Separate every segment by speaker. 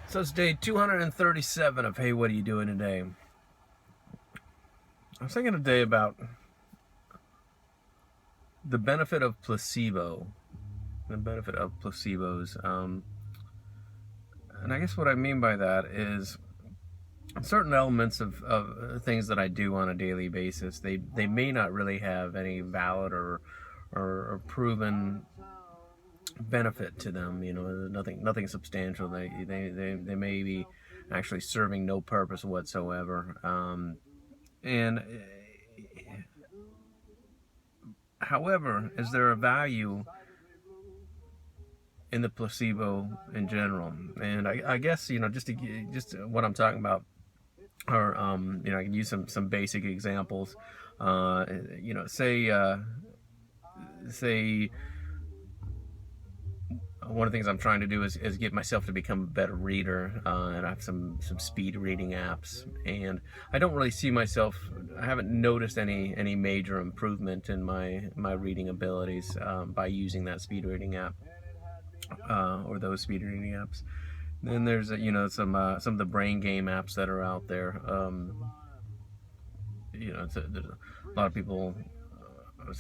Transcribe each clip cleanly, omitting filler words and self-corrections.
Speaker 1: So it's day 237 of Hey, What Are You Doing Today? I was thinking today about the benefit of placebo, the benefit of placebos. And I guess what I mean by that is certain elements of things that I do on a daily basis, they may not really have any valid or proven benefit to them. Nothing substantial. They may be actually serving no purpose whatsoever. And However, is there a value in the placebo in general? And I guess just what I'm talking about, or I can use some basic examples. Say one of the things I'm trying to do is get myself to become a better reader, and I have some speed reading apps, and I don't really see myself. I haven't noticed any major improvement in my reading abilities by using that speed reading app or those speed reading apps. Then there's some of the brain game apps that are out there. There's a lot of people.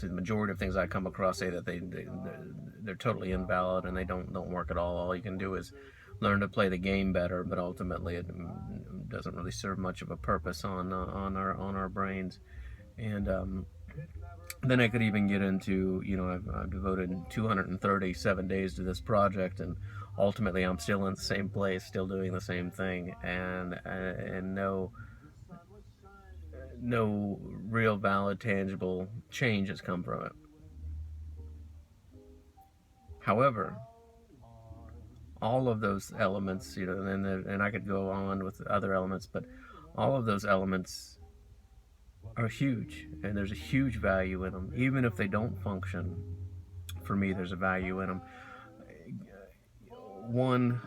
Speaker 1: The majority of things I come across say that they're totally invalid and they don't work at all. All you can do is learn to play the game better, but ultimately it doesn't really serve much of a purpose on our brains. And then I could even get into I've devoted 237 days to this project, and ultimately I'm still in the same place, still doing the same thing, and no real valid tangible change has come from it. However, all of those elements, and I could go on with other elements, but all of those elements are huge, and there's a huge value in them. Even if they don't function, for me, there's a value in them. One,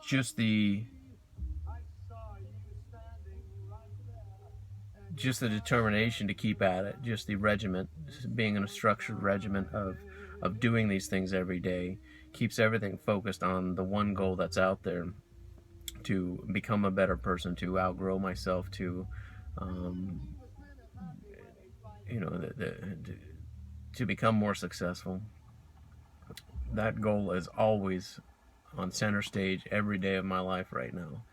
Speaker 1: just the determination to keep at it, just the regiment, being in a structured regiment of doing these things every day, keeps everything focused on the one goal that's out there, to become a better person, to outgrow myself, to to become more successful. That goal is always on center stage every day of my life right now.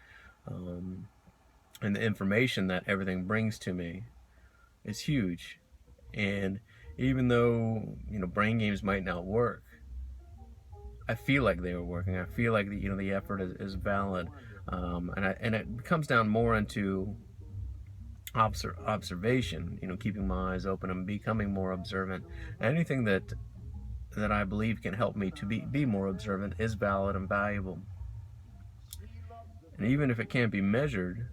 Speaker 1: And the information that everything brings to me is huge. And even though brain games might not work, I feel like they are working. I feel like the effort is valid, and it comes down more into observation. Keeping my eyes open and becoming more observant. Anything that I believe can help me to be more observant is valid and valuable. And even if it can't be measured,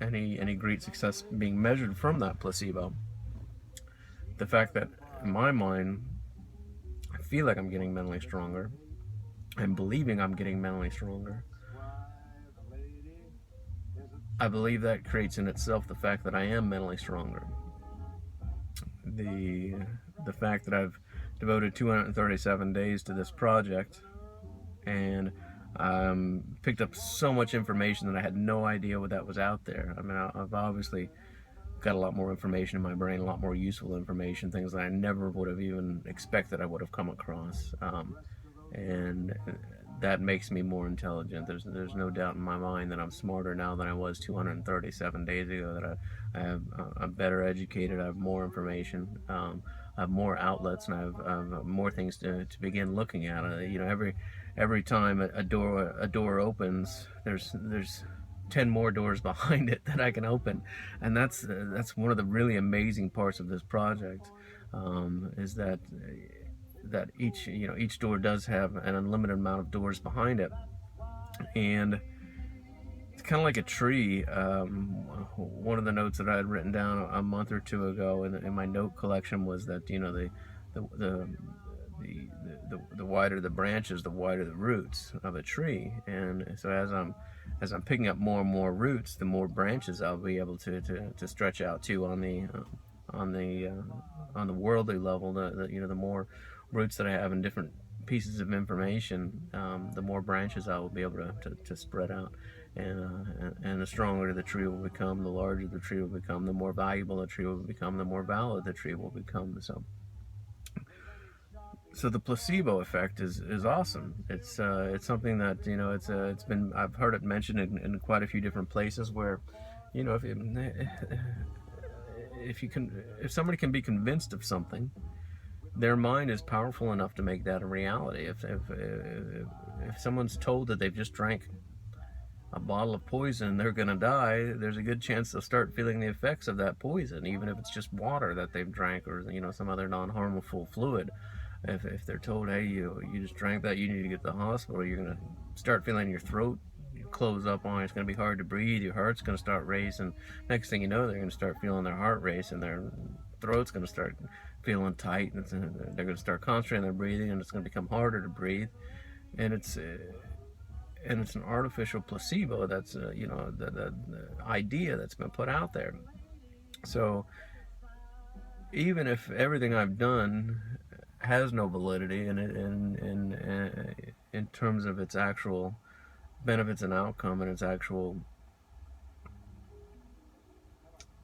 Speaker 1: any great success being measured from that placebo, the fact that in my mind I feel like I'm getting mentally stronger, I'm believing I'm getting mentally stronger, I believe that creates in itself the fact that I am mentally stronger. The fact that I've devoted 237 days to this project, and picked up so much information that I had no idea what that was out there. I mean, I've obviously got a lot more information in my brain, a lot more useful information, things that I never would have even expected I would have come across, and that makes me more intelligent. There's no doubt in my mind that I'm smarter now than I was 237 days ago. That I'm better educated. I have more information. I have more outlets, and I have more things to begin looking at. Every time a door opens, there's 10 more doors behind it that I can open, and that's one of the really amazing parts of this project, is that each door does have an unlimited amount of doors behind it, and it's kind of like a tree. One of the notes that I had written down a month or two ago in my note collection was that the wider the branches, the wider the roots of a tree. And so as I'm picking up more and more roots, the more branches I'll be able to stretch out to on the worldly level. The more roots that I have in different pieces of information, the more branches I will be able to spread out. And the stronger the tree will become, the larger the tree will become, the more valuable the tree will become, the more valid the tree will become. So the placebo effect is awesome. It's something that, it's been, I've heard it mentioned in quite a few different places where, if somebody can be convinced of something, their mind is powerful enough to make that a reality. If someone's told that they've just drank a bottle of poison, they're going to die, there's a good chance they'll start feeling the effects of that poison, even if it's just water that they've drank, or some other non-harmful fluid. If they're told, hey, you just drank that, you need to get to the hospital, you're going to start feeling your throat close up on, it's going to be hard to breathe, your heart's going to start racing. Next thing you know, they're going to start feeling their heart race, and their throat's going to start feeling tight, and they're going to start concentrating on their breathing, and it's going to become harder to breathe. And it's an artificial placebo. That's the idea that's been put out there. So even if everything I've done has no validity in terms of its actual benefits and outcome, and its actual,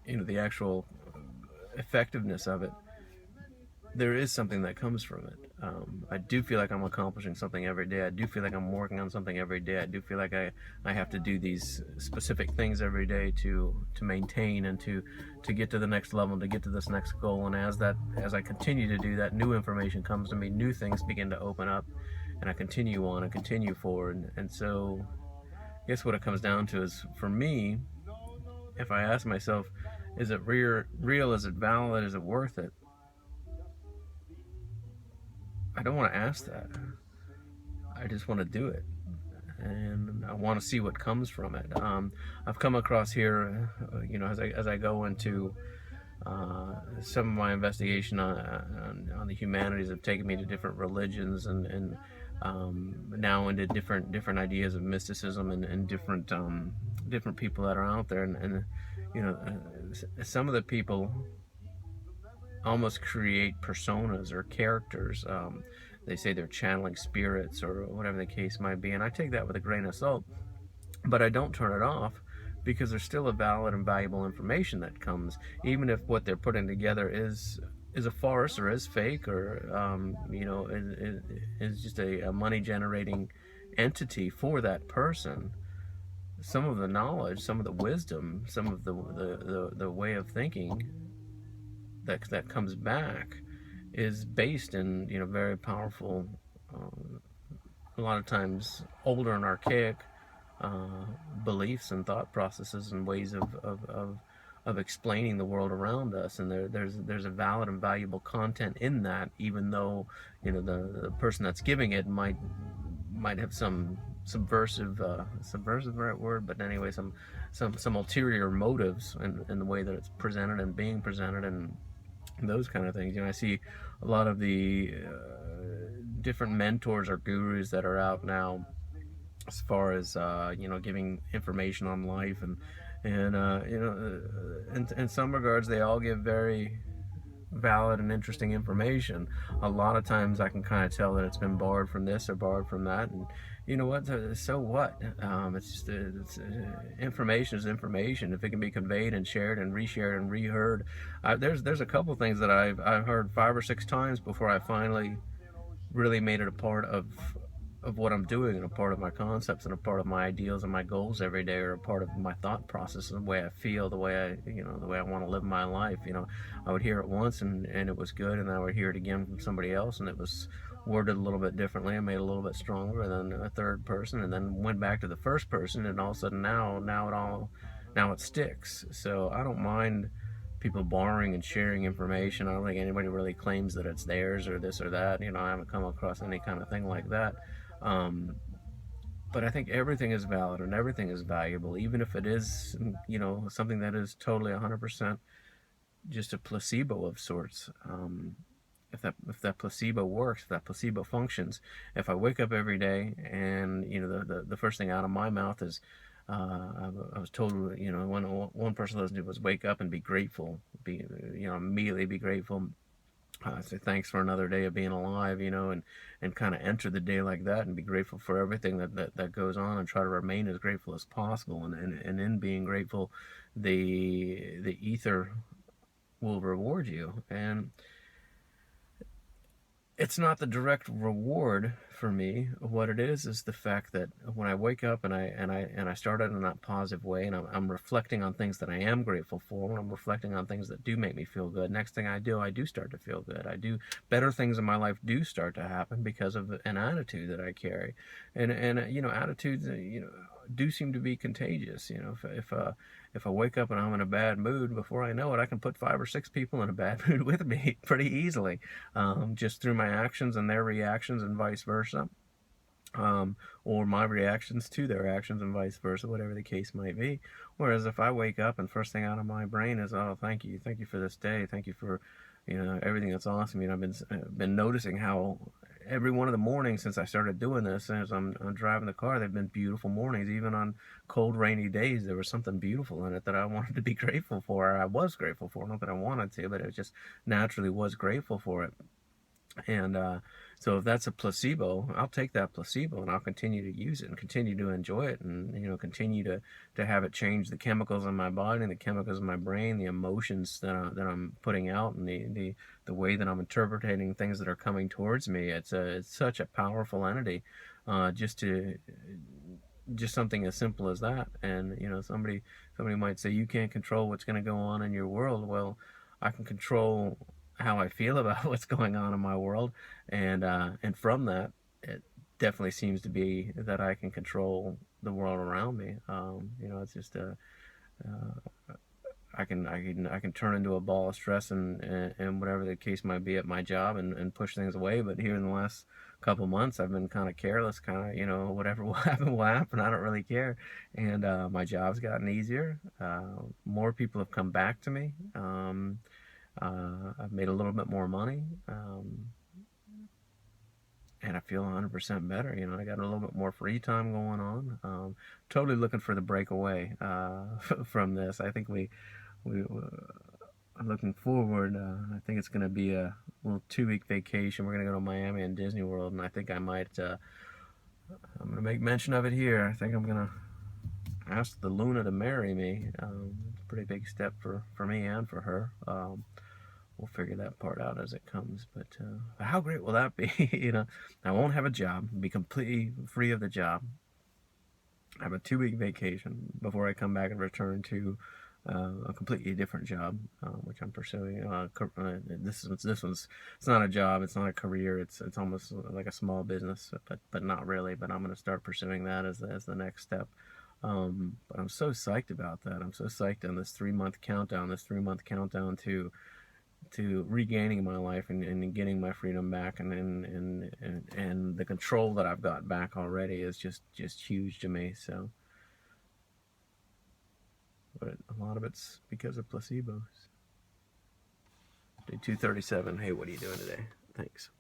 Speaker 1: the actual effectiveness of it, there is something that comes from it. I do feel like I'm accomplishing something every day. I do feel like I'm working on something every day. I do feel like I have to do these specific things every day to maintain and to get to the next level, to get to this next goal. And as I continue to do that, new information comes to me, new things begin to open up, and I continue on and continue forward. And so I guess what it comes down to is, for me, if I ask myself, is it real? Is it valid? Is it worth it? I don't want to ask that. I just want to do it, and I want to see what comes from it. I've come across here, as I go into some of my investigation on the humanities, have taken me to different religions, and now into different ideas of mysticism, and different people that are out there, and some of the people almost create personas or characters. They say they're channeling spirits or whatever the case might be, and I take that with a grain of salt, but I don't turn it off, because there's still a valid and valuable information that comes, even if what they're putting together is a farce, or is fake, or is just a money generating entity for that person. Some of the knowledge, some of the wisdom, some of the way of thinking that comes back is based in very powerful, a lot of times older and archaic beliefs and thought processes and ways of explaining the world around us. And there's a valid and valuable content in that, even though the person that's giving it might have some subversive the right word, but anyway, some ulterior motives in the way that it's presented and being presented, and those kind of things. I see a lot of the different mentors or gurus that are out now, as far as giving information on life, and in some regards they all give very valid and interesting information. A lot of times I can kind of tell that it's been borrowed from this or borrowed from that, and you know what, so what? It's just information is information. If it can be conveyed and shared and reshared and reheard, there's a couple things that I've heard 5 or 6 times before I finally really made it a part of what I'm doing, and a part of my concepts, and a part of my ideals and my goals every day, or a part of my thought process, and the way I feel, the way I want to live my life. I would hear it once, and it was good, and I would hear it again from somebody else, and it was worded a little bit differently and made it a little bit stronger, and then a third person, and then went back to the first person, and all of a sudden now it sticks. So I don't mind people borrowing and sharing information. I don't think anybody really claims that it's theirs or this or that. I haven't come across any kind of thing like that. But I think everything is valid and everything is valuable, even if it is, something that is totally 100% just a placebo of sorts. If that placebo works, if that placebo functions, if I wake up every day and the first thing out of my mouth is, I was told, one person listened to was wake up and be grateful, immediately be grateful. say thanks for another day of being alive, and kind of enter the day like that and be grateful for everything that goes on, and try to remain as grateful as possible. And in being grateful, the ether will reward you. And it's not the direct reward for me. What it is the fact that when I wake up and I start out in that positive way, and I'm reflecting on things that I am grateful for, when I'm reflecting on things that do make me feel good, next thing I do start to feel good. I do better things in my life do start to happen because of an attitude that I carry, and attitudes do seem to be contagious. If I wake up and I'm in a bad mood, before I know it, I can put 5 or 6 people in a bad mood with me pretty easily, just through my actions and their reactions, and vice versa, or my reactions to their actions, and vice versa, whatever the case might be. Whereas if I wake up and first thing out of my brain is, oh, thank you for this day, thank you for everything that's awesome. I've been noticing how every one of the mornings since I started doing this, as I'm driving the car, they've been beautiful mornings. Even on cold, rainy days, there was something beautiful in it that I wanted to be grateful for. I was grateful for, not that I wanted to, but it just naturally was grateful for it. And so if that's a placebo, I'll take that placebo and I'll continue to use it and continue to enjoy it, and continue to have it change the chemicals in my body and the chemicals in my brain, the emotions that I'm putting out, and the way that I'm interpreting things that are coming towards me. It's such a powerful entity, just something as simple as that. And somebody might say, you can't control what's going to go on in your world. Well, I can control how I feel about what's going on in my world, and from that, it definitely seems to be that I can control the world around me. It's just I can turn into a ball of stress, and whatever the case might be at my job, and push things away. But here in the last couple months, I've been kind of careless, kind of whatever will happen will happen. I don't really care, and my job's gotten easier. More people have come back to me. I've made a little bit more money, and I feel 100% better. I got a little bit more free time going on. Totally looking for the breakaway from this. I think we I'm looking forward. I think it's going to be a little 2-week vacation. We're going to go to Miami and Disney World, and I think I'm going to make mention of it here. I think I'm going to ask the Luna to marry me. It's a pretty big step for me and for her. We'll figure that part out as it comes. But how great will that be? I won't have a job, be completely free of the job. I have a 2-week vacation before I come back and return to a completely different job, which I'm pursuing. This one's, it's not a job, it's not a career, it's almost like a small business, but not really. But I'm going to start pursuing that as the next step. But I'm so psyched about that. I'm so psyched on this 3-month countdown to regaining my life, and getting my freedom back, and the control that I've got back already is just huge to me. So, but a lot of it's because of placebos. Day 237. Hey, what are you doing today? Thanks.